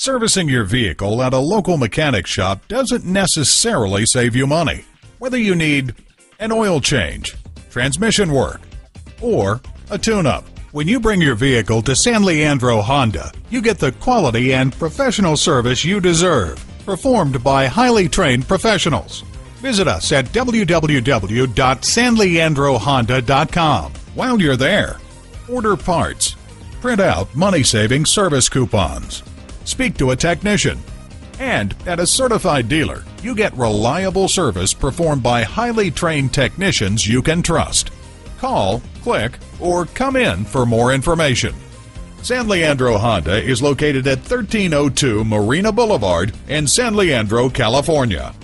Servicing your vehicle at a local mechanic shop doesn't necessarily save you money. Whether you need an oil change, transmission work, or a tune-up, when you bring your vehicle to San Leandro Honda, you get the quality and professional service you deserve, performed by highly trained professionals. Visit us at www.sanleandrohonda.com. While you're there, order parts, print out money-saving service coupons, speak to a technician, and at a certified dealer, you get reliable service performed by highly trained technicians you can trust. Call, click, or come in for more information. San Leandro Honda is located at 1302 Marina Boulevard in San Leandro, California.